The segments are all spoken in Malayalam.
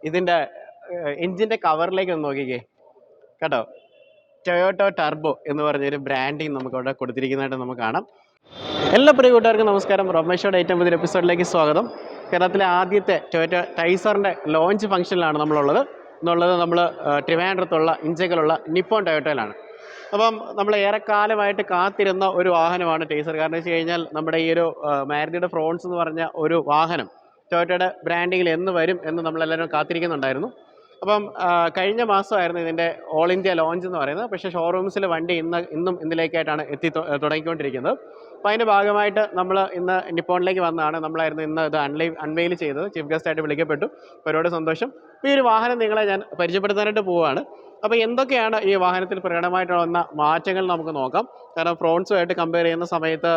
ഇതിൻ്റെ എഞ്ചിൻ്റെ കവറിലേക്ക് ഒന്ന് നോക്കിക്കേ കേട്ടോ. ടൊയോട്ടോ ടർബോ എന്ന് പറഞ്ഞൊരു ബ്രാൻഡിങ് നമുക്ക് അവിടെ കൊടുത്തിരിക്കുന്നതായിട്ട് നമുക്ക് കാണാം. എല്ലാ പ്രിയ കൂട്ടുകാർക്കും നമസ്കാരം. റൊമേഷോയുടെ ഏറ്റവും പുതിയ എപ്പിസോഡിലേക്ക് സ്വാഗതം. കേരളത്തിലെ ആദ്യത്തെ ടൊയോട്ടോ ടൈസറിൻ്റെ ലോഞ്ച് ഫംഗ്ഷനിലാണ് നമ്മളുള്ളത്. നമ്മൾ ട്രിവാൻഡ്രത്തുള്ള ഇഞ്ചകളുള്ള നിപ്പോൺ ടൊയോട്ടോയിലാണ്. അപ്പം നമ്മൾ ഏറെക്കാലമായിട്ട് കാത്തിരുന്ന ഒരു വാഹനമാണ് ടൈസർ. കാരണം വെച്ച് കഴിഞ്ഞാൽ നമ്മുടെ ഈ ഒരു മാരുതിയുടെ ഫ്രോൺസ് എന്ന് പറഞ്ഞ ഒരു വാഹനം ടൊയോട്ടോയുടെ ബ്രാൻഡിങ്ങിൽ എന്ന് വരും എന്ന് നമ്മളെല്ലാവരും കാത്തിരിക്കുന്നുണ്ടായിരുന്നു. അപ്പം കഴിഞ്ഞ മാസമായിരുന്നു ഇതിൻ്റെ ഓൾ ഇന്ത്യ ലോഞ്ച് എന്ന് പറയുന്നത്. പക്ഷേ ഷോറൂംസിൽ വണ്ടി ഇന്നും ഇതിലേക്കായിട്ടാണ് തുടങ്ങിക്കൊണ്ടിരിക്കുന്നത്. അപ്പോൾ അതിൻ്റെ ഭാഗമായിട്ട് നമ്മൾ ഇന്ന് നിപ്പോണിലേക്ക് വന്നതാണ്. നമ്മളായിരുന്നു ഇന്ന് ഇത് അൺവെയിൽ ചെയ്തത്. ചീഫ് ഗസ്റ്റായിട്ട് വിളിക്കപ്പെട്ടു. ഒരുപാട് സന്തോഷം. ഈ ഒരു വാഹനം നിങ്ങളെ ഞാൻ പരിചയപ്പെടുത്താനായിട്ട് പോവുകയാണ്. അപ്പോൾ എന്തൊക്കെയാണ് ഈ വാഹനത്തിൽ പ്രകടമായിട്ട് വന്ന മാറ്റങ്ങൾ നമുക്ക് നോക്കാം. കാരണം ഫ്രോൺസുമായിട്ട് കമ്പയർ ചെയ്യുന്ന സമയത്ത്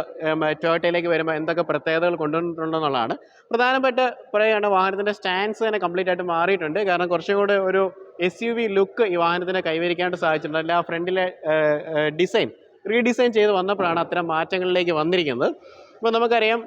ടൊയോട്ടയിലേക്ക് വരുമ്പോൾ എന്തൊക്കെ പ്രത്യേകതകൾ കൊണ്ടുവന്നിട്ടുണ്ടെന്നുള്ളതാണ്. പ്രധാനപ്പെട്ട് പറയുകയാണ് വാഹനത്തിൻ്റെ സ്റ്റാൻഡ്സ് തന്നെ കംപ്ലീറ്റ് ആയിട്ട് മാറിയിട്ടുണ്ട്. കാരണം കുറച്ചും കൂടെ ഒരു SUV ലുക്ക് ഈ വാഹനത്തിന് കൈവരിക്കാനായിട്ട് സാധിച്ചിട്ടുണ്ട്. അല്ല, ആ ഫ്രണ്ടിലെ റീഡിസൈൻ ചെയ്ത് വന്നപ്പോഴാണ് അത്തരം മാറ്റങ്ങളിലേക്ക് വന്നിരിക്കുന്നത്. ഇപ്പോൾ നമുക്കറിയാം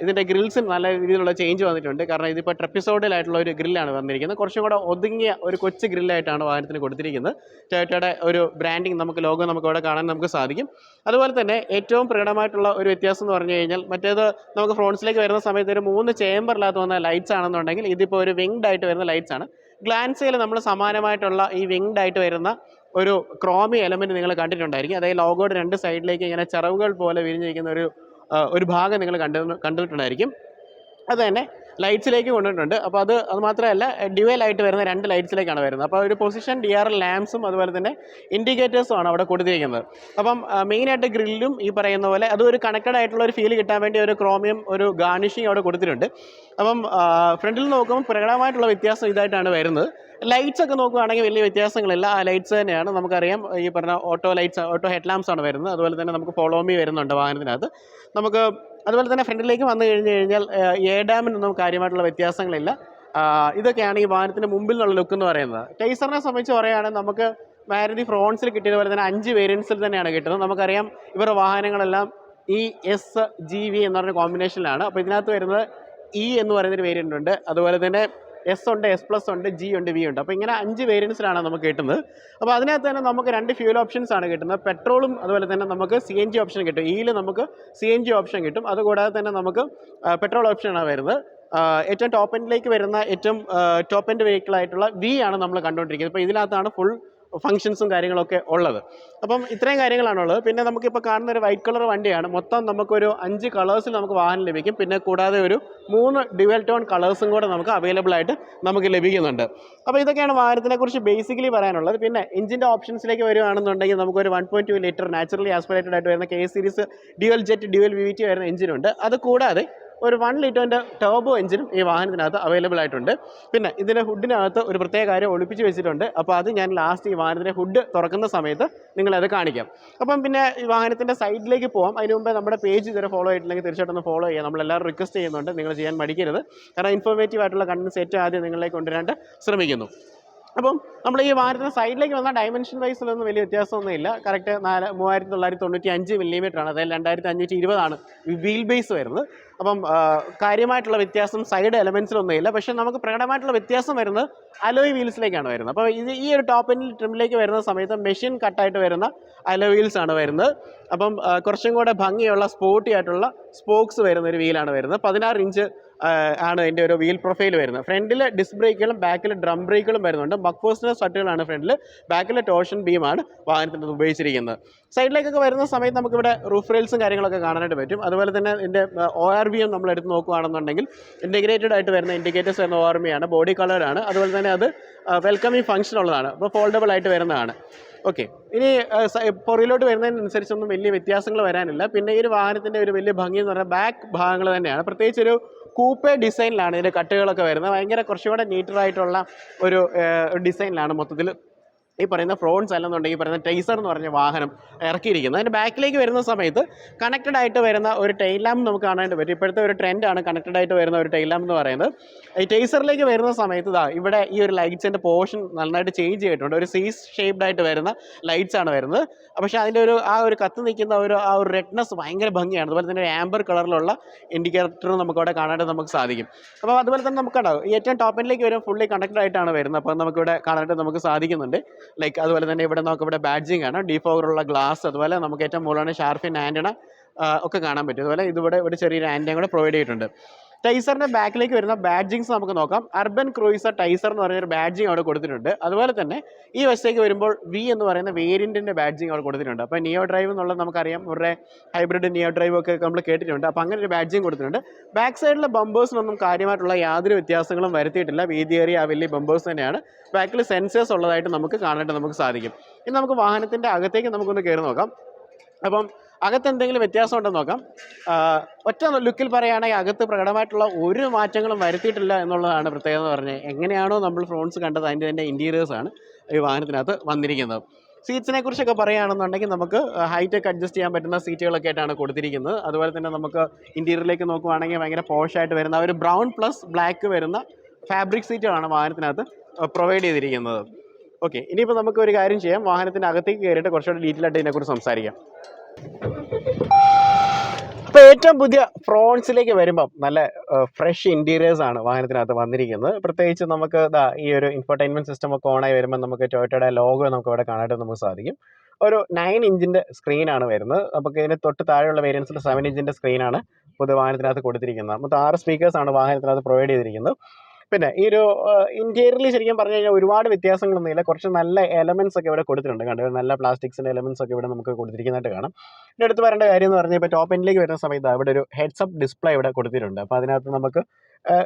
ഇതിൻ്റെ ഗ്രിൽസിന് നല്ല രീതിയിലുള്ള ചേഞ്ച് വന്നിട്ടുണ്ട്. കാരണം ഇതിപ്പോൾ ട്രപ്പിസോഡിലായിട്ടുള്ള ഒരു ഗ്രില്ലാണ് വന്നിരിക്കുന്നത്. കുറച്ചും കൂടെ ഒതുങ്ങിയ ഒരു കൊച്ചു ഗ്രില്ലായിട്ടാണ് വാഹനത്തിന് കൊടുത്തിരിക്കുന്നത്. ടൊയോട്ടയുടെ ഒരു ബ്രാൻഡിങ് ലോഗോ നമുക്ക് ഇവിടെ കാണാൻ നമുക്ക് സാധിക്കും. അതുപോലെ തന്നെ ഏറ്റവും പ്രകടമായിട്ടുള്ള ഒരു വ്യത്യാസം എന്ന് പറഞ്ഞു കഴിഞ്ഞാൽ മറ്റേത് നമുക്ക് ഫ്രോൺസിലേക്ക് വരുന്ന സമയത്ത് ഒരു 3 ചേമ്പറിനകത്ത് വന്ന ലൈറ്റ്സ് ആണെന്നുണ്ടെങ്കിൽ ഇതിപ്പോൾ ഒരു വിങ്ഡ് ആയിട്ട് വരുന്ന ലൈറ്റ്സ് ആണ്. ഗ്ലാൻസയിൽ നമ്മൾ സമാനമായിട്ടുള്ള ഈ വിങ്ഡ് ആയിട്ട് വരുന്ന ഒരു ക്രോമി എലമെൻറ്റ് നിങ്ങൾ കണ്ടിട്ടുണ്ടായിരിക്കും. അതായത് ലോഗോയുടെ 2 സൈഡിലേക്ക് ഇങ്ങനെ ചിറവുകൾ പോലെ വിരിഞ്ഞിരിക്കുന്ന ഒരു ഭാഗം നിങ്ങൾ കണ്ടിട്ടുണ്ടായിരിക്കും. അത് തന്നെ ലൈറ്റ്സിലേക്ക് കൊണ്ടിട്ടുണ്ട്. അപ്പോൾ അത് മാത്രമല്ല, ഡ്യുവലായിട്ട് വരുന്ന 2 ലൈറ്റ്സിലേക്കാണ് വരുന്നത്. അപ്പോൾ ഒരു പൊസിഷൻ DRL ലാംപ്സും അതുപോലെ തന്നെ ഇൻഡിക്കേറ്റേഴ്സും ആണ് അവിടെ കൊടുത്തിരിക്കുന്നത്. അപ്പം മെയിനായിട്ട് ഗ്രില്ലും ഈ പറയുന്ന പോലെ അതൊരു കണക്റ്റഡ് ആയിട്ടുള്ള ഒരു ഫീൽ കിട്ടാൻ വേണ്ടി ഒരു ക്രോമിയം ഒരു ഗാർണിഷിങ് അവിടെ കൊടുത്തിട്ടുണ്ട്. അപ്പം ഫ്രണ്ടിൽ നോക്കുമ്പോൾ പ്രകടമായിട്ടുള്ള വ്യത്യാസം ഇതായിട്ടാണ് വരുന്നത്. ലൈറ്റ്സ് ഒക്കെ നോക്കുകയാണെങ്കിൽ വലിയ വ്യത്യാസങ്ങളില്ല. ആ ലൈറ്റ്സ് തന്നെയാണ്. നമുക്കറിയാം ഈ പറഞ്ഞ ഓട്ടോ ഹെഡ് ലാംപ്സ് ആണ് വരുന്നത്. അതുപോലെ തന്നെ നമുക്ക് ഫോളോ മീ വരുന്നുണ്ട് വാഹനത്തിനകത്ത്. നമുക്ക് അതുപോലെ തന്നെ ഫ്രണ്ടിലേക്ക് വന്നു കഴിഞ്ഞാൽ ADAMനൊന്നും കാര്യമായിട്ടുള്ള വ്യത്യാസങ്ങളില്ല. ഇതൊക്കെയാണ് ഈ വാഹനത്തിൻ്റെ മുമ്പിൽ നിന്നുള്ള ലുക്ക് എന്ന് പറയുന്നത്. ടൈസറിനെ സംബന്ധിച്ച് പറയുകയാണെങ്കിൽ നമുക്ക് മാരുതി ഫ്രോൺസിൽ കിട്ടിയതുപോലെ തന്നെ 5 വേരിയൻസിൽ തന്നെയാണ് കിട്ടുന്നത്. നമുക്കറിയാം ഇവരുടെ വാഹനങ്ങളെല്ലാം ES-GV എന്ന് പറഞ്ഞ കോമ്പിനേഷനിലാണ്. അപ്പോൾ ഇതിനകത്ത് വരുന്നത് E എന്ന് പറയുന്നൊരു വേരിയൻ്റ് ഉണ്ട്. അതുപോലെ തന്നെ S ഉണ്ട്, S+ ഉണ്ട്, G ഉണ്ട്, V ഉണ്ട്. അപ്പോൾ ഇങ്ങനെ 5 വേരിയൻസിലാണ് നമുക്ക് കിട്ടുന്നത്. അപ്പോൾ അതിനകത്ത് തന്നെ നമുക്ക് 2 ഫ്യൂൽ ഓപ്ഷൻസ് ആണ് കിട്ടുന്നത്. പെട്രോളും അതുപോലെ തന്നെ നമുക്ക് CNG ഓപ്ഷൻ കിട്ടും. Eയിൽ നമുക്ക് CNG ഓപ്ഷൻ കിട്ടും. അതുകൂടാതെ തന്നെ നമുക്ക് പെട്രോൾ ഓപ്ഷനാണ് വരുന്നത്. ഏറ്റവും ടോപ്പ് എൻഡിലേക്ക് വരുന്ന ഏറ്റവും ടോപ്പ് എൻഡ് വെഹിക്കിളായിട്ടുള്ള V ആണ് നമ്മൾ കണ്ടുകൊണ്ടിരിക്കുന്നത്. അപ്പോൾ ഇതിനകത്താണ് ഫുൾ ഫങ്ഷൻസും കാര്യങ്ങളൊക്കെ ഉള്ളത്. അപ്പം ഇത്രയും കാര്യങ്ങളാണുള്ളത്. പിന്നെ നമുക്കിപ്പോൾ കാണുന്ന ഒരു വൈറ്റ് കളർ വണ്ടിയാണ്. മൊത്തം നമുക്കൊരു 5 കളേഴ്സിൽ നമുക്ക് വാഹനം ലഭിക്കും. പിന്നെ കൂടാതെ ഒരു 3 ഡ്യുവൽ ടോൺ കളേഴ്സും കൂടെ നമുക്ക് അവൈലബിൾ ആയിട്ട് നമുക്ക് ലഭിക്കുന്നുണ്ട്. അപ്പോൾ ഇതൊക്കെയാണ് വാഹനത്തിനെ കുറിച്ച് ബേസിക്കലി പറയാനുള്ളത്. പിന്നെ എഞ്ചിൻ്റെ ഓപ്ഷൻസിലേക്ക് വരുവാണെന്നുണ്ടെങ്കിൽ നമുക്കൊരു 1.2 ലിറ്റർ നാച്ചുറലി ആസ്പിറേറ്റഡ് ആയിട്ട് വരുന്ന K series dual jet dual VVT വരുന്ന എഞ്ചിനുണ്ട്. അത് കൂടാതെ ഒരു 1 ലിറ്ററിൻ്റെ ടർബോ എഞ്ചിനും ഈ വാഹനത്തിനകത്ത് അവൈലബിൾ ആയിട്ടുണ്ട്. പിന്നെ ഇതിൻ്റെ ഹുഡിനകത്ത് ഒരു പ്രത്യേക കാര്യം ഒളിപ്പിച്ച് വെച്ചിട്ടുണ്ട്. അപ്പോൾ അത് ഞാൻ ലാസ്റ്റ് ഈ വാഹനത്തിൻ്റെ ഹുഡ് തുറക്കുന്ന സമയത്ത് നിങ്ങളത് കാണിക്കാം. അപ്പം പിന്നെ ഈ വാഹനത്തിൻ്റെ സൈഡിലേക്ക് പോകാം. അതിന് മുമ്പേ നമ്മുടെ പേജ് ഇതുവരെ ഫോളോ ചെയ്തിട്ടില്ലെങ്കിൽ തീർച്ചയായിട്ടും ഒന്ന് ഫോളോ ചെയ്യാം. നമ്മളെല്ലാവരും റിക്വസ്റ്റ് ചെയ്യുന്നുണ്ട്, നിങ്ങൾ ചെയ്യാൻ മടിക്കരുത്. കാരണം ഇൻഫോർമേറ്റീവ് ആയിട്ടുള്ള കണ്ടൻസ് ഏറ്റവും ആദ്യം നിങ്ങളിലേക്ക് കൊണ്ടുവരാനായിട്ട് ശ്രമിക്കുന്നു. അപ്പം നമ്മൾ ഈ വാഹനത്തിൻ്റെ സൈഡിലേക്ക് വന്നാൽ ഡയമെൻഷൻ വൈസിലൊന്നും വലിയ വ്യത്യാസമൊന്നുമില്ല. കറക്റ്റ് 3995 മില്ലിമീറ്ററാണ്. അതായത് 2520 വീൽ ബേസ് വരുന്നത്. അപ്പം കാര്യമായിട്ടുള്ള വ്യത്യാസം സൈഡ് എലമെൻസിലൊന്നും ഇല്ല. പക്ഷേ നമുക്ക് പ്രകടമായിട്ടുള്ള വ്യത്യാസം വരുന്നത് അലോയ് വീൽസിലേക്കാണ് വരുന്നത്. അപ്പോൾ ഈ ഒരു ടോപ്പ് എൻഡിൽ ട്രിമിലേക്ക് വരുന്ന സമയത്ത് മെഷീൻ കട്ടായിട്ട് വരുന്ന അലോയ് വീൽസ് ആണ് വരുന്നത്. അപ്പം കുറച്ചും കൂടെ ഭംഗിയുള്ള സ്പോർട്ടി ആയിട്ടുള്ള സ്പോക്സ് വരുന്ന ഒരു വീലാണ് വരുന്നത്. 16 ഇഞ്ച് ആണ് ഇതിൻ്റെ ഒരു വീൽ പ്രൊഫൈൽ വരുന്നത്. ഫ്രണ്ടിൽ ഡിസ്ക് ബ്രേക്കുകളും ബാക്കിൽ ഡ്രം ബ്രേക്കുകളും വരുന്നുണ്ട്. ബക്ഫോസ്റ്റിൻ്റെ സ്ട്രട്ടുകളാണ് ഫ്രണ്ടിൽ. ബാക്കിൽ ടോർഷൻ ബീമാണ് വാഹനത്തിൻ്റെ ഉപയോഗിച്ചിരിക്കുന്നത്. സൈഡിലേക്കൊക്കെ വരുന്ന സമയത്ത് നമുക്കിവിടെ റൂഫ് റെയിൽസും കാര്യങ്ങളൊക്കെ കാണാനായിട്ട് പറ്റും. അതുപോലെ തന്നെ ഇതിൻ്റെ ORVM നമ്മൾ എടുത്ത് നോക്കുകയാണെന്നുണ്ടെങ്കിൽ ഇൻറ്റഗ്രേറ്റഡ് ആയിട്ട് വരുന്ന ഇൻഡിക്കേറ്റേഴ്സ് വരുന്ന ORVM ആണ്. ബോഡി കളറാണ്. അതുപോലെ തന്നെ അത് വെൽക്കമിങ് ഫംഗ്ഷൻ ഉള്ളതാണ്. അപ്പോൾ ഫോൾഡബിൾ ആയിട്ട് വരുന്നതാണ്. ഓക്കെ, ഇനി പുറകിലോട്ട് വരുന്നതിനനുസരിച്ചൊന്നും വലിയ വ്യത്യാസങ്ങൾ വരാനില്ല. പിന്നെ ഈ ഒരു വാഹനത്തിൻ്റെ ഒരു വലിയ ഭംഗി എന്ന് പറഞ്ഞാൽ ബാക്ക് ഭാഗങ്ങൾ തന്നെയാണ്. പ്രത്യേകിച്ച് ഒരു കൂപ്പേ ഡിസൈനിലാണ് ഇതിൻ്റെ കട്ടുകളൊക്കെ വരുന്നത്. ഭയങ്കര കുറച്ചുകൂടെ നീറ്ററായിട്ടുള്ള ഒരു ഡിസൈനിലാണ് മൊത്തത്തിൽ ഈ പറയുന്ന ഫ്രോൺസ് അല്ലെന്നുണ്ടെങ്കിൽ ഈ പറയുന്ന ടൈസർ എന്ന് പറഞ്ഞ വാഹനം ഇറക്കിയിരിക്കുന്നത്. അതിൻ്റെ ബാക്കിലേക്ക് വരുന്ന സമയത്ത് കണക്റ്റഡ് ആയിട്ട് വരുന്ന ഒരു ടെയിൽ ലാമ്പ് നമുക്ക് കാണാനായിട്ട് പറ്റും. ഇപ്പോഴത്തെ ഒരു ട്രെൻഡാണ് കണക്റ്റഡ് ആയിട്ട് വരുന്ന ഒരു ടെയിൽ ലാമ്പ് എന്ന് പറയുന്നത്. ഈ ടൈസറിലേക്ക് വരുന്ന സമയത്ത് ഇവിടെ ഈ ഒരു ലൈറ്റ്സിൻ്റെ പോർഷൻ നന്നായിട്ട് ചേഞ്ച് ചെയ്തിട്ടുണ്ട്. ഒരു സീസ് ഷേപ്ഡ് ആയിട്ട് വരുന്ന ലൈറ്റ്സ് ആണ് വരുന്നത്. പക്ഷേ അതിൻ്റെ ആ ഒരു കത്ത് നിൽക്കുന്ന ആ ഒരു റെഡ്നെസ് ഭയങ്കര ഭംഗിയാണ്. അതുപോലെ തന്നെ ആംബർ കളറിലുള്ള ഇൻഡിക്കേറ്റർ നമുക്ക് അവിടെ കാണാനായിട്ട് നമുക്ക് സാധിക്കും. അപ്പോൾ അതുപോലെ തന്നെ നമുക്ക് കണ്ടാവും ഏറ്റവും ടോപ്പിലേക്ക് വരും ഫുള്ളി കണക്റ്റഡ് ആയിട്ടാണ് വരുന്നത്. അപ്പോൾ നമുക്കിവിടെ കാണാനായിട്ട് നമുക്ക് സാധിക്കുന്നുണ്ട്. ലൈക്ക് അതുപോലെ തന്നെ ഇവിടെ നമുക്കിവിടെ ബാഡ്ജിങ് ആണ്, ഡീഫോഗറുള്ള ഗ്ലാസ്, അതുപോലെ നമുക്ക് ഏറ്റവും മുകളിലാണ് ഷാർഫിൻ ആൻറ്റണ ഒക്കെ കാണാൻ പറ്റും. അതുപോലെ ഇതിവിടെ ഒരു ചെറിയൊരു ആൻറ്റയും കൂടെ പ്രൊവൈഡ് ചെയ്തിട്ടുണ്ട്. ടൈസറിൻ്റെ ബാക്കിലേക്ക് വരുന്ന ബാഡ്ജിങ്സ് നമുക്ക് നോക്കാം. അർബൻ ക്രൂയിസർ ടൈസർ എന്ന് പറഞ്ഞൊരു ബാഡ്ജിങ് അവിടെ കൊടുത്തിട്ടുണ്ട്. അതുപോലെ തന്നെ ഈ വശത്തേക്ക് വരുമ്പോൾ വി എന്ന് പറയുന്ന വേരിയൻറ്റിൻ്റെ ബാഡ്ജിങ് അവിടെ കൊടുത്തിട്ടുണ്ട്. അപ്പോൾ നിയോ ഡ്രൈവ് എന്നുള്ളത് നമുക്കറിയാം, ഒരു ഹൈബ്രിഡ് നിയോ ഡ്രൈവ് ഒക്കെ നമ്മൾ കേട്ടിട്ടുണ്ട്. അപ്പോൾ അങ്ങനെ ഒരു ബാഡ്ജിങ് കൊടുത്തിട്ടുണ്ട്. ബാക്ക് സൈഡിലെ ബമ്പേഴ്സിനൊന്നും കാര്യമായിട്ടുള്ള യാതൊരു വ്യത്യാസങ്ങളും വരുത്തിയിട്ടില്ല. വീതിയേറിയ വലിയ ബമ്പേഴ്സ് തന്നെയാണ്. ബാക്കിൽ സെൻസേഴ്സ് ഉള്ളതായിട്ട് നമുക്ക് കാണാനായിട്ട് നമുക്ക് സാധിക്കും. ഇനി നമുക്ക് വാഹനത്തിൻ്റെ അകത്തേക്ക് നമുക്കൊന്ന് കയറി നോക്കാം. അപ്പം അകത്ത് എന്തെങ്കിലും വ്യത്യാസം ഉണ്ടെന്ന് നോക്കാം. ഒറ്റ ലുക്കിൽ പറയുകയാണെങ്കിൽ അകത്ത് പ്രകടമായിട്ടുള്ള ഒരു മാറ്റങ്ങളും വരുത്തിയിട്ടില്ല എന്നുള്ളതാണ് പ്രത്യേകത എന്ന് പറഞ്ഞാൽ. എങ്ങനെയാണോ നമ്മൾ ഫ്രോൺസ് കണ്ടത് അതിൻ്റെ ഇൻറ്റീരിയേഴ്സാണ് ഈ വാഹനത്തിനകത്ത് വന്നിരിക്കുന്നത്. സീറ്റ്സിനെ കുറിച്ചൊക്കെ പറയുകയാണെന്നുണ്ടെങ്കിൽ നമുക്ക് ഹൈറ്റൊക്കെ അഡ്ജസ്റ്റ് ചെയ്യാൻ പറ്റുന്ന സീറ്റുകളൊക്കെ ആയിട്ടാണ് കൊടുത്തിരിക്കുന്നത്. അതുപോലെ തന്നെ നമുക്ക് ഇൻറ്റീരിയറിലേക്ക് നോക്കുവാണെങ്കിൽ ഭയങ്കര പോഷായിട്ട് വരുന്ന ഒരു ബ്രൗൺ പ്ലസ് ബ്ലാക്ക് വരുന്ന ഫാബ്രിക് സീറ്റുകളാണ് വാഹനത്തിനകത്ത് പ്രൊവൈഡ് ചെയ്തിരിക്കുന്നത്. ഓക്കെ, ഇനിയിപ്പോൾ നമുക്ക് ഒരു കാര്യം ചെയ്യാം, വാഹനത്തിൻ്റെ അകത്തേക്ക് കയറിയിട്ട് കുറച്ചുകൂടി ഡീറ്റെയിൽ ആയിട്ട് ഇതിനെക്കുറിച്ച് സംസാരിക്കാം. അപ്പോൾ ഏറ്റവും പുതിയ ഫ്രോൺസിലേക്ക് വരുമ്പം നല്ല ഫ്രഷ് ഇൻറ്റീരിയേഴ്സ് ആണ് വാഹനത്തിനകത്ത് വന്നിരിക്കുന്നത്. പ്രത്യേകിച്ച് നമുക്ക് ഈ ഒരു ഇൻഫർടൈൻമെൻറ്റ് സിസ്റ്റം ഒക്കെ ഓണായി വരുമ്പോൾ നമുക്ക് ടൊയോട്ടയുടെ ലോഗോ നമുക്ക് ഇവിടെ കാണാനായിട്ട് നമുക്ക് സാധിക്കും. ഒരു 9 ഇഞ്ചിൻ്റെ സ്ക്രീനാണ് വരുന്നത്. അപ്പോൾ ഇതിന് തൊട്ട് താഴെയുള്ള വേരിയൻസിൽ 7 ഇഞ്ചിൻ്റെ സ്ക്രീനാണ് പൊതു വാഹനത്തിനകത്ത് കൊടുത്തിരിക്കുന്നത്. നമുക്ക് 6 സ്പീക്കേഴ്സാണ് വാഹനത്തിനകത്ത് പ്രൊവൈഡ് ചെയ്തിരിക്കുന്നത്. പിന്നെ ഈ ഒരു ഇൻറ്റീരിയറിൽ ശരിക്കും പറഞ്ഞു കഴിഞ്ഞാൽ ഒരുപാട് വ്യത്യാസങ്ങളൊന്നുമില്ല. കുറച്ച് നല്ല എലമെൻറ്റ്സ് ഒക്കെ ഇവിടെ കൊടുത്തിട്ടുണ്ട്. കണ്ടു, നല്ല പ്ലാസ്റ്റിക്സിൻ്റെ എലമെൻറ്റ്സ് ഒക്കെ ഇവിടെ നമുക്ക് കൊടുത്തിരിക്കുന്നതായിട്ട് കാണാം. പിന്നെ എടുത്ത് പറയേണ്ട കാര്യം എന്ന് പറഞ്ഞാൽ ഇപ്പോൾ ടോപ്പ് എൻഡിലേക്ക് വരുന്ന സമയത്ത് അവിടെ ഒരു ഹെഡ്സപ്പ് ഡിസ്പ്ലേ ഇവിടെ കൊടുത്തിട്ടുണ്ട്. അപ്പോൾ അതിനകത്ത് നമുക്ക്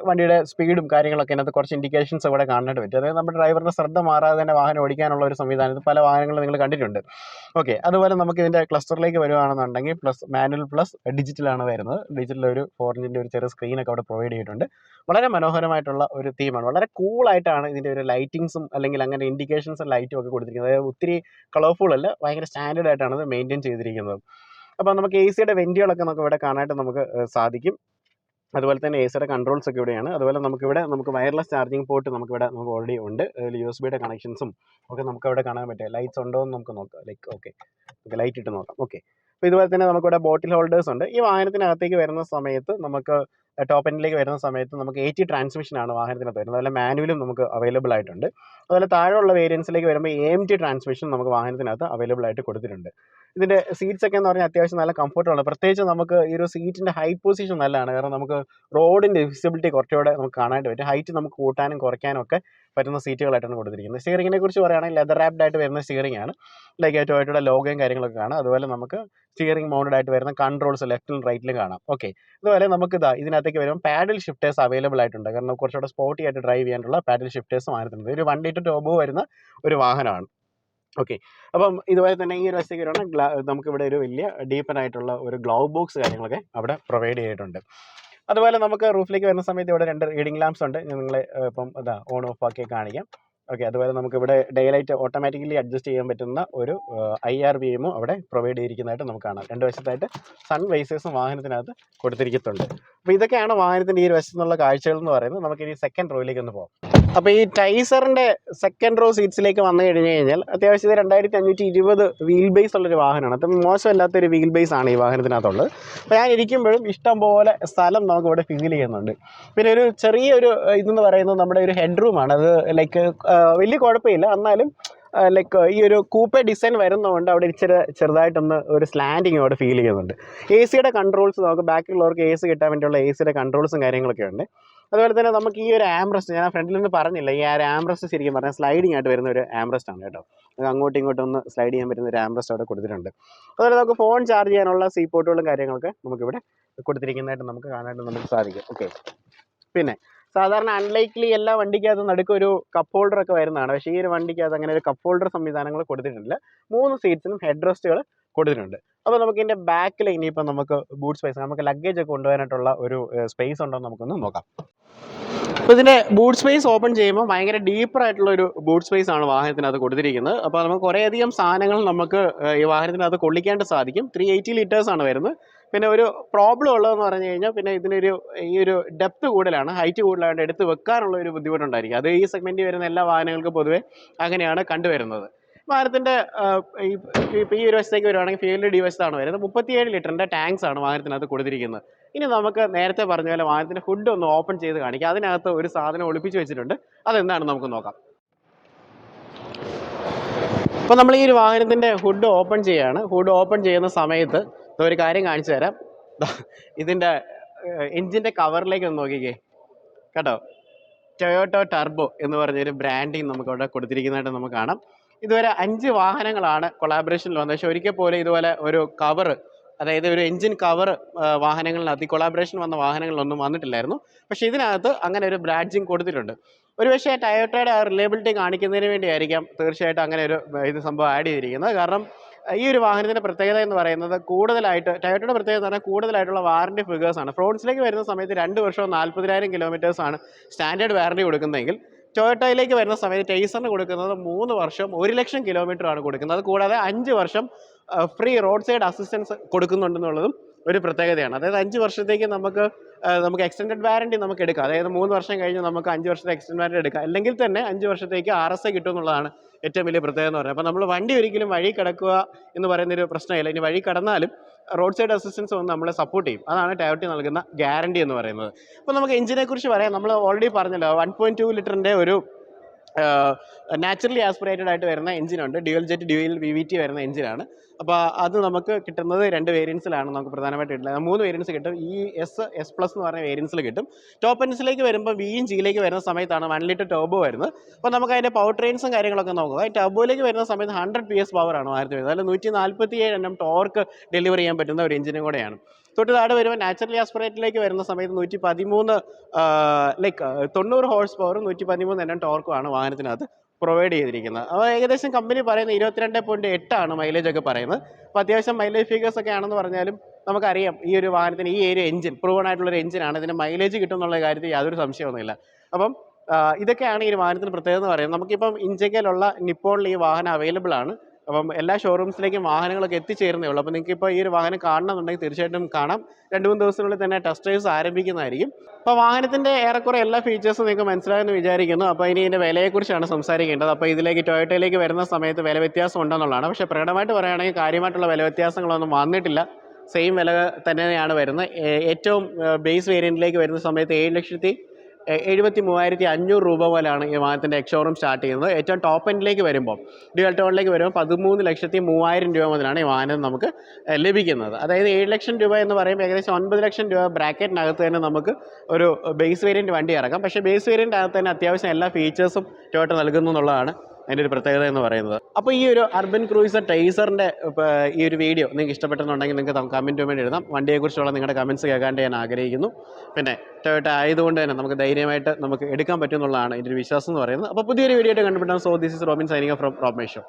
വണ്ടിയുടെ സ്പീഡും കാര്യങ്ങളൊക്കെ അതിനകത്ത് കുറച്ച് ഇൻഡിക്കേഷൻസ് ഇവിടെ കാണാനായിട്ട് പറ്റും. അതായത് നമ്മുടെ ഡ്രൈവറിൻ്റെ ശ്രദ്ധ മാറാതെ തന്നെ വാഹനം ഓടിക്കാനുള്ള ഒരു സംവിധാനം പല വാഹനങ്ങളും നിങ്ങൾ കണ്ടിട്ടുണ്ട്. ഓക്കെ, അതുപോലെ നമുക്ക് ഇതിൻ്റെ ക്ലസ്റ്ററിലേക്ക് വരുവാണെന്നുണ്ടെങ്കിൽ മാനുവൽ പ്ലസ് ഡിജിറ്റലാണ് വരുന്നത്. ഡിജിറ്റൽ ഒരു 4 ഇഞ്ചിൻ്റെ ഒരു ചെറിയ സ്ക്രീനൊക്കെ അവിടെ പ്രൊവൈഡ് ചെയ്തിട്ടുണ്ട്. വളരെ മനോഹരമായിട്ടുള്ള ഒരു തീമാണ്. വളരെ കൂളായിട്ടാണ് ഇതിൻ്റെ ഒരു ലൈറ്റിങ്സും അല്ലെങ്കിൽ അങ്ങനെ ഇൻഡിക്കേഷൻസും ലൈറ്റും ഒക്കെ കൊടുത്തിരിക്കുന്നത്. അതായത് ഒത്തിരി കളർഫുൾ അല്ല, ഭയങ്കര സ്റ്റാൻഡേർഡ് ആയിട്ടാണ് ഇത് മെയിൻറ്റെയിൻ ചെയ്തിരിക്കുന്നത്. അപ്പോൾ നമുക്ക് എ സിയുടെ വെൻറ്റുകളൊക്കെ നമുക്ക് ഇവിടെ കാണാനായിട്ട് നമുക്ക് സാധിക്കും. അതുപോലെ തന്നെ എ സിയുടെ കൺട്രോൾസ് ഒക്കെ ഇവിടെയാണ്. അതുപോലെ നമുക്ക് വയർലെസ് ചാർജിങ് പോർട്ട് നമുക്ക് ഓൾറെഡി ഉണ്ട്. അതിൽ USB-യുടെ കണക്ഷൻസും ഒക്കെ നമുക്ക് അവിടെ കാണാൻ പറ്റും. ലൈറ്റ്സ് ഉണ്ടോ എന്ന് നമുക്ക് നോക്കാം. നമുക്ക് ലൈറ്റ് ഇട്ട് നോക്കാം. ഓക്കെ, അപ്പോൾ ഇതുപോലെ തന്നെ നമുക്കിവിടെ ബോട്ടിൽ ഹോൾഡേഴ്സ് ഉണ്ട്. ഈ വാഹനത്തിനകത്തേക്ക് വരുന്ന സമയത്ത് നമുക്ക് ടോപ്പ് എൻഡിലേക്ക് വരുന്ന സമയത്ത് നമുക്ക് AT ട്രാൻസ്മിഷനാണ് വാഹനത്തിനകത്ത് വരുന്നത്. അതുപോലെ മാനുവലും നമുക്ക് അവൈലബിൾ ആയിട്ടുണ്ട്. അതുപോലെ താഴെയുള്ള വേരിയൻസിലേക്ക് വരുമ്പോൾ AMT ട്രാൻസ്മിഷൻ നമുക്ക് വാഹനത്തിനകത്ത് അവൈലബിൾ ആയിട്ട് കൊടുത്തിട്ടുണ്ട്. ഇതിൻ്റെ സീറ്റ്സ് ഒക്കെ എന്ന് പറഞ്ഞാൽ അത്യാവശ്യം നല്ല കംഫർട്ടബിൾ ആണ്. പ്രത്യേകിച്ച് നമുക്ക് ഈ ഒരു സീറ്റിൻ്റെ ഹൈറ്റ് പൊസിഷൻ നല്ലതാണ്. കാരണം നമുക്ക് റോഡിൻ്റെ വിസിബിലിറ്റി കുറച്ചുകൂടെ നമുക്ക് കാണാനായിട്ട് പറ്റും. ഹൈറ്റ് നമുക്ക് കൂട്ടാനും കുറയ്ക്കാനും ഒക്കെ പറ്റുന്ന സീറ്റുകളായിട്ടാണ് കൊടുത്തിരിക്കുന്നത്. സ്റ്റിയറിങ്ങിനെ കുറിച്ച് പറയുകയാണെങ്കിൽ ലെതർ റാപ്ഡ് ആയിട്ട് വരുന്ന സ്റ്റിയറിംഗ് ആണ്. ലൈക്ക് ടൊയോട്ടയുടെ ലോഗോയും കാര്യങ്ങളൊക്കെ കാണാം. അതുപോലെ നമുക്ക് സ്റ്റിയറിംഗ് മൗണ്ടഡ് ആയിട്ട് വരുന്ന കൺട്രോൾസ് ലെഫ്റ്റിലും റൈറ്റിലും കാണാം. ഓക്കെ, അതുപോലെ നമുക്ക് ഇതിനകത്തേക്ക് വരുമ്പോൾ പാഡിൽ ഷിഫ്റ്റേഴ്സ് അവൈലബിൾ ആയിട്ടുണ്ട്. കാരണം കുറച്ചുകൂടെ സ്പോർട്ടി ആയിട്ട് ഡ്രൈവ് ചെയ്യാനുള്ള പാഡിൽ ഷിഫ്റ്റേഴ്സ് വാഹനത്തിനുണ്ട്. ഒരു 1 ലിറ്റർ ടർബോ വരുന്ന ഒരു വാഹനമാണ്. ഓക്കെ, അപ്പം ഇതുപോലെ തന്നെ ഈ ഒരു വശത്തേക്ക് വരുവാണെങ്കിൽ നമുക്കിവിടെ ഒരു വലിയ ഡീപ്പനായിട്ടുള്ള ഒരു ഗ്ലൗ ബോക്സ് കാര്യങ്ങളൊക്കെ അവിടെ പ്രൊവൈഡ് ചെയ്തിട്ടുണ്ട്. അതുപോലെ നമുക്ക് റൂഫിലേക്ക് വരുന്ന സമയത്ത് ഇവിടെ 2 റീഡിംഗ് ലാംപ്സ് ഉണ്ട്. നിങ്ങളെ ഇപ്പം ഓൺ ഓഫ് ആക്കി കാണിക്കാം. ഓക്കെ, അതുപോലെ നമുക്കിവിടെ ഡേ ലൈറ്റ് ഓട്ടോമാറ്റിക്കലി അഡ്ജസ്റ്റ് ചെയ്യാൻ പറ്റുന്ന ഒരു IRVM അവിടെ പ്രൊവൈഡ് ചെയ്തിരിക്കുന്നതായിട്ട് നമുക്ക് കാണാം. 2 വശത്തായിട്ട് സൺ വൈസേഴ്സും വാഹനത്തിനകത്ത് കൊടുത്തിരിക്കുന്നുണ്ട്. അപ്പോൾ ഇതൊക്കെയാണ് വാഹനത്തിൻ്റെ ഈ ഒരു വശത്തുനിന്നുള്ള കാഴ്ചകൾ എന്ന് പറയുന്നത്. നമുക്കിനി സെക്കൻഡ് റോയിലേക്ക് ഒന്ന് പോകാം. അപ്പോൾ ഈ ടൈസറിൻ്റെ സെക്കൻഡ് റോ സീറ്റ്സിലേക്ക് വന്നു കഴിഞ്ഞാൽ അത്യാവശ്യം 2520 വീൽ ബേസ് ഉള്ളൊരു വാഹനമാണ്. അപ്പം മോശമല്ലാത്തൊരു വീൽ ബേസ് ആണ് ഈ വാഹനത്തിനകത്തുള്ളത്. അപ്പോൾ ഞാൻ ഇരിക്കുമ്പോഴും ഇഷ്ടം പോലെ സ്ഥലം നമുക്ക് ഇവിടെ ഫീൽ ചെയ്യുന്നുണ്ട്. പിന്നെ ഒരു ചെറിയൊരു ഇതെന്ന് പറയുന്നത് നമ്മുടെ ഒരു ഹെഡ് റൂമാണ്. അത് ലൈക്ക് വലിയ കുഴപ്പമില്ല, എന്നാലും ലൈക്ക് ഈ ഒരു കൂപ്പെ ഡിസൈൻ വരുന്നതുകൊണ്ട് അവിടെ ചെറുതായിട്ടൊന്ന് ഒരു സ്ലാൻഡിങ് അവിടെ ഫീൽ ചെയ്യുന്നുണ്ട്. AC-യുടെ കൺട്രോൾസ് നമുക്ക് ബാക്കിലുള്ളവർക്ക് AC കിട്ടാൻ വേണ്ടിയുള്ള AC-യുടെ കൺട്രോൾസും കാര്യങ്ങളൊക്കെ ഉണ്ട്. അതുപോലെ തന്നെ നമുക്ക് ഈ ഒരു ആംബ്രസ്റ്റ് ഞാൻ ഫ്രണ്ടിൽ നിന്ന് പറഞ്ഞില്ല, ഈ ഒരു ആംബ്രസ്റ്റ് ശരിക്കും പറഞ്ഞാൽ സ്ലൈഡിങ് ആയിട്ട് വരുന്ന ഒരു ആംബ്രസ്റ്റ് ആണ് കേട്ടോ. നമുക്ക് അങ്ങോട്ടും ഇങ്ങോട്ടും ഒന്ന് സ്ലൈഡ് ചെയ്യാൻ പറ്റുന്ന ഒരു ആംബ്രസ്റ്റ് അവിടെ കൊടുത്തിട്ടുണ്ട്. അതുപോലെ നമുക്ക് ഫോൺ ചാർജ് ചെയ്യാനുള്ള പോർട്ടുകളും കാര്യങ്ങളൊക്കെ നമുക്കിവിടെ കൊടുത്തിരിക്കുന്നതായിട്ട് നമുക്ക് കാണാനായിട്ട് നമുക്ക് സാധിക്കും. ഓക്കെ, പിന്നെ സാധാരണ അൺലൈക്ലി എല്ലാ വണ്ടിക്കകത്ത് നടുക്കൊരു കപ്പ് ഹോൾഡർ ഒക്കെ വരുന്നതാണ്. പക്ഷേ ഈ ഒരു വണ്ടിക്കകത്ത് അങ്ങനെ ഒരു കപ്പ് ഹോൾഡർ സംവിധാനങ്ങൾ കൊടുത്തിട്ടില്ല. 3 സീറ്റ്സിനും ഹെഡ് റെസ്റ്റുകൾ കൊടുത്തിട്ടുണ്ട്. അപ്പോൾ നമുക്ക് ഇതിൻ്റെ ബാക്കിൽ ഇനിയിപ്പോൾ നമുക്ക് ബൂട്ട് സ്പേസ്, നമുക്ക് ലഗേജ് ഒക്കെ കൊണ്ടുപോകാനായിട്ടുള്ള ഒരു സ്പേസ് ഉണ്ടോ എന്ന് നമുക്കൊന്ന് നോക്കാം. അപ്പോൾ ഇതിൻ്റെ ബൂട്ട് സ്പേസ് ഓപ്പൺ ചെയ്യുമ്പോൾ ഭയങ്കര ഡീപ്പറായിട്ടുള്ള ഒരു ബൂട്ട് സ്പേസ് ആണ് വാഹനത്തിനകത്ത് കൊടുത്തിരിക്കുന്നത്. അപ്പോൾ നമുക്ക് കുറേയധികം സാധനങ്ങൾ നമുക്ക് ഈ വാഹനത്തിനകത്ത് കൊള്ളിക്കാണ്ട് സാധിക്കും. 380 ലിറ്റേഴ്സാണ് വരുന്നത്. പിന്നെ ഒരു പ്രോബ്ലം ഉള്ളതെന്ന് പറഞ്ഞു കഴിഞ്ഞാൽ പിന്നെ ഇതിനൊരു ഈ ഒരു ഡെപ്ത് കൂടുതലാണ്, ഹൈറ്റ് കൂടുതലായിട്ട് എടുത്ത് വെക്കാനുള്ള ഒരു ബുദ്ധിമുട്ടുണ്ടായിരിക്കും. അത് ഈ സെഗ്മെൻറ്റിൽ വരുന്ന എല്ലാ വാഹനങ്ങൾക്കും പൊതുവെ അങ്ങനെയാണ് കണ്ടുവരുന്നത്. വാഹനത്തിൻ്റെ ഇപ്പോൾ ഈ ഒരു വശത്തേക്ക് വരുവാണെങ്കിൽ ഫ്യൂവൽ ഡിവൈസാണ് വരുന്നത്. 37 ലിറ്ററിൻ്റെ ടാങ്ക്സ് ആണ് വാഹനത്തിനകത്ത് കൊടുത്തിരിക്കുന്നത്. ഇനി നമുക്ക് നേരത്തെ പറഞ്ഞ പോലെ വാഹനത്തിൻ്റെ ഹുഡ് ഒന്ന് ഓപ്പൺ ചെയ്ത് കാണിക്കാം. അതിനകത്ത് ഒരു സാധനം ഒളിപ്പിച്ച് വെച്ചിട്ടുണ്ട്, അതെന്താണെന്ന് നമുക്ക് നോക്കാം. അപ്പോൾ നമ്മൾ ഈ ഒരു വാഹനത്തിൻ്റെ ഹുഡ് ഓപ്പൺ ചെയ്യുകയാണ്. ഹുഡ് ഓപ്പൺ ചെയ്യുന്ന സമയത്ത് ഒരു കാര്യം കാണിച്ചു തരാം. ഇതിൻ്റെ എൻജിൻ്റെ കവറിലേക്ക് ഒന്ന് നോക്കിക്കേ കേട്ടോ. ടൊയോട്ടോ ടർബോ എന്ന് പറഞ്ഞൊരു ബ്രാൻഡിങ് നമുക്ക് അവിടെ കൊടുത്തിരിക്കുന്നതായിട്ട് നമുക്ക് കാണാം. ഇതുവരെ 5 വാഹനങ്ങളാണ് കൊളാബറേഷനിൽ വന്നത്. പക്ഷേ ഒരിക്കൽ പോലും ഇതുപോലെ ഒരു കവർ, അതായത് ഒരു എൻജിൻ കവർ വാഹനങ്ങളിനകത്ത് ഈ കൊളാബറേഷൻ വന്ന വാഹനങ്ങളിലൊന്നും വന്നിട്ടില്ലായിരുന്നു. പക്ഷേ ഇതിനകത്ത് അങ്ങനെ ഒരു ബ്രാഡ്ജിങ് കൊടുത്തിട്ടുണ്ട്. ഒരുപക്ഷെ ടൊയോട്ടയുടെ ആ റിലയബിലിറ്റി കാണിക്കുന്നതിന് വേണ്ടിയായിരിക്കാം തീർച്ചയായിട്ടും അങ്ങനെ ഒരു സംഭവം ആഡ് ചെയ്തിരിക്കുന്നത്. കാരണം ഈ ഒരു വാഹനത്തിൻ്റെ പ്രത്യേകത എന്ന് പറയുന്നത് കൂടുതലായിട്ട് ടൊയോട്ടയുടെ പ്രത്യേകത എന്ന് പറഞ്ഞാൽ കൂടുതലായിട്ടുള്ള വാറണ്ടി ഫിഗേഴ്സാണ്. ഫ്രോൺസിലേക്ക് വരുന്ന സമയത്ത് 2 വർഷവും 40,000 കിലോമീറ്റേഴ്സാണ് സ്റ്റാൻഡേർഡ് വാറണ്ടി കൊടുക്കുന്നതെങ്കിൽ ടൊയോട്ടയിലേക്ക് വരുന്ന സമയത്ത് ടേസറിന് കൊടുക്കുന്നത് 3 വർഷം 1,00,000 കിലോമീറ്ററാണ് കൊടുക്കുന്നത്. അത് കൂടാതെ 5 വർഷം ഫ്രീ റോഡ് സൈഡ് അസിസ്റ്റൻസ് കൊടുക്കുന്നുണ്ടെന്നുള്ളതും ഒരു പ്രത്യേകതയാണ്. അതായത് 5 വർഷത്തേക്ക് നമുക്ക് എക്സ്റ്റൻഡഡ് വാറണ്ടി നമുക്ക് എടുക്കാം. അതായത് 3 വർഷം കഴിഞ്ഞ് നമുക്ക് 5 വർഷത്തെ എക്സ്റ്റൻഡ് വാറണ്ടി എടുക്കാം. അല്ലെങ്കിൽ തന്നെ 5 വർഷത്തേക്ക് RSA കിട്ടും എന്നുള്ളതാണ് ഏറ്റവും വലിയ പ്രത്യേകത എന്ന് പറയുന്നത്. അപ്പോൾ നമ്മൾ വണ്ടി ഒരിക്കലും വഴി കിടക്കുക എന്ന് പറയുന്നൊരു പ്രശ്നമില്ല. ഇനി വഴി കടന്നാലും റോഡ് സൈഡ് അസിസ്റ്റൻസ് വന്ന് നമ്മളെ സപ്പോർട്ട് ചെയ്യും. അതാണ് ടൊയോട്ട നൽകുന്ന ഗ്യാരണ്ടി എന്ന് പറയുന്നത്. അപ്പോൾ നമുക്ക് എഞ്ചിനെ കുറിച്ച് പറയാം. നമ്മൾ ഓൾറെഡി പറഞ്ഞല്ലോ 1.2 ലിറ്ററിൻ്റെ ഒരു നാച്ചുറലി ആസ്പിറേറ്റഡ് ആയിട്ട് വരുന്ന എഞ്ചിനുണ്ട്. ഡ്യുവൽ ജെറ്റ് ഡ്യുവൽ VVT വരുന്ന എഞ്ചിനാണ്. അപ്പോൾ അത് നമുക്ക് കിട്ടുന്നത് 2 വേരിയൻസിലാണ് നമുക്ക് പ്രധാനമായിട്ട് കിട്ടുന്നത്. 3 വേരിയൻസ് കിട്ടും. S+ എന്ന് പറഞ്ഞ വേരിയൻസിൽ കിട്ടും. ടോപ്പ് എൻഡ്സിലേക്ക് വരുമ്പോൾ Vയും Gയിലേക്ക് വരുന്ന സമയത്താണ് 1 ലിറ്റർ ടർബോ വരുന്നത്. അപ്പോൾ നമുക്ക് അതിൻ്റെ പവർ ട്രെയിൻസും കാര്യങ്ങളൊക്കെ നോക്കുക. ടർബോയിലേക്ക് വരുന്ന സമയത്ത് 100 PS പവറാണ് വാഹനത്തിൽ വരുന്നത്. അതിൽ 147 Nm ടോർക്ക് ഡെലിവർ ചെയ്യാൻ പറ്റുന്ന ഒരു എഞ്ചിനും കൂടെയാണ്. തൊട്ട് താഴെ വരുമ്പോൾ നാച്ചുറലി ആസ്പിറേറ്റിലേക്ക് വരുന്ന സമയത്ത് 113 90 ഹോഴ്സ് പവറും 113 Nm ടോർക്കുമാണ് വാഹനത്തിനകത്ത് പ്രൊവൈഡ് ചെയ്തിരിക്കുന്നത്. അപ്പോൾ ഏകദേശം കമ്പനി പറയുന്നത് 22.8 മൈലേജ് ഒക്കെ പറയുന്നത്. അപ്പോൾ അത്യാവശ്യം മൈലേജ് ഫിഗേഴ്സ് ഒക്കെ ആണെന്ന് പറഞ്ഞാലും നമുക്കറിയാം ഈ ഒരു വാഹനത്തിന് ഈ ഒരു എഞ്ചിൻ പ്രൂവൺ ആയിട്ടുള്ളൊരു എഞ്ചിനാണ്. ഇതിന് മൈലേജ് കിട്ടും എന്നുള്ള കാര്യത്തിൽ യാതൊരു സംശയമൊന്നുമില്ല. അപ്പം ഇതൊക്കെയാണ് ഈ ഒരു വാഹനത്തിന് പ്രത്യേകത എന്ന് പറയുന്നത്. നമുക്കിപ്പം ഇഞ്ചക്കയിലുള്ള നിപ്പോണിൽ ഈ വാഹനം അവൈലബിൾ ആണ്. അപ്പം എല്ലാ ഷോറൂംസിലേക്കും വാഹനങ്ങളൊക്കെ എത്തിച്ചേരുന്നേ ഉള്ളൂ. അപ്പോൾ നിങ്ങൾക്ക് ഇപ്പോൾ ഈ ഒരു വാഹനം കാണണമെന്നുണ്ടെങ്കിൽ തീർച്ചയായിട്ടും കാണാം. 2-3 ദിവസത്തിനുള്ളിൽ തന്നെ ടെസ്റ്റ് ഡ്രൈവ്സ് ആരംഭിക്കുന്നതായിരിക്കും. അപ്പോൾ വാഹനത്തിൻ്റെ ഏറെക്കുറെ എല്ലാ ഫീച്ചേഴ്സും നിങ്ങൾക്ക് മനസ്സിലായെന്ന് വിചാരിക്കുന്നു. അപ്പോൾ ഇനി ഇതിൻ്റെ വിലയെക്കുറിച്ചാണ് സംസാരിക്കേണ്ടത്. അപ്പോൾ ഇതിലേക്ക് ടൊയോട്ടയിലേക്ക് വരുന്ന സമയത്ത് വില വ്യത്യാസം ഉണ്ടെന്നുള്ളതാണ്. പക്ഷേ പ്രകടമായിട്ട് പറയുകയാണെങ്കിൽ കാര്യമായിട്ടുള്ള വില വ്യത്യാസങ്ങളൊന്നും വന്നിട്ടില്ല. സെയിം വില തന്നെയാണ് വരുന്നത്. ഏറ്റവും ബേസ് വേരിയൻറ്റിലേക്ക് വരുന്ന സമയത്ത് 7,73,500 രൂപ പോലെയാണ് ഈ വാഹനത്തിൻ്റെ എക്സ്-ഷോറൂം സ്റ്റാർട്ട് ചെയ്യുന്നത്. ഏറ്റവും ടോപ്പ് എൻഡിലേക്ക് വരുമ്പോൾ ഡ്യുവൽ ടോണിലേക്ക് വരുമ്പോൾ 13,03,000 രൂപ മുതലാണ് ഈ വാഹനം നമുക്ക് ലഭിക്കുന്നത്. അതായത് 7 ലക്ഷം രൂപ എന്ന് പറയുമ്പോൾ ഏകദേശം 9 ലക്ഷം രൂപ ബ്രാക്കറ്റിനകത്ത് തന്നെ നമുക്ക് ഒരു ബേസ് വേരിയൻറ്റ് വണ്ടി ഇറക്കാം. പക്ഷേ ബേസ് വേരിയൻ്റ് അകത്ത് തന്നെ അത്യാവശ്യം എല്ലാ ഫീച്ചേഴ്സും ടൊയോട്ട നൽകുന്നു എന്നുള്ളതാണ് അതിൻ്റെ ഒരു പ്രത്യേകത എന്ന് പറയുന്നത്. അപ്പോൾ ഈ ഒരു അർബൻ ക്രൂയിസർ ടൈസറിൻ്റെ ഈ ഒരു വീഡിയോ നിങ്ങൾക്ക് ഇഷ്ടപ്പെട്ടെന്നുണ്ടെങ്കിൽ നിങ്ങൾക്ക് കമൻറ്റ് വേണ്ടി എഴുതാം. വണ്ടിയെക്കുറിച്ചുള്ള നിങ്ങളുടെ കമൻറ്റ്സ് കേൾക്കാൻ ഞാൻ ആഗ്രഹിക്കുന്നു. പിന്നെ ടൊയോട്ട ആയതുകൊണ്ട് തന്നെ നമുക്ക് ധൈര്യമായിട്ട് നമുക്ക് എടുക്കാൻ പറ്റും എന്നുള്ളതാണ് എൻ്റെ ഒരു വിശ്വാസം എന്ന് പറയുന്നത്. അപ്പോൾ പുതിയൊരു വീഡിയോ ആയിട്ട് കണ്ടുപിട്ടാണ്. So this is Robin signing from Rob my show.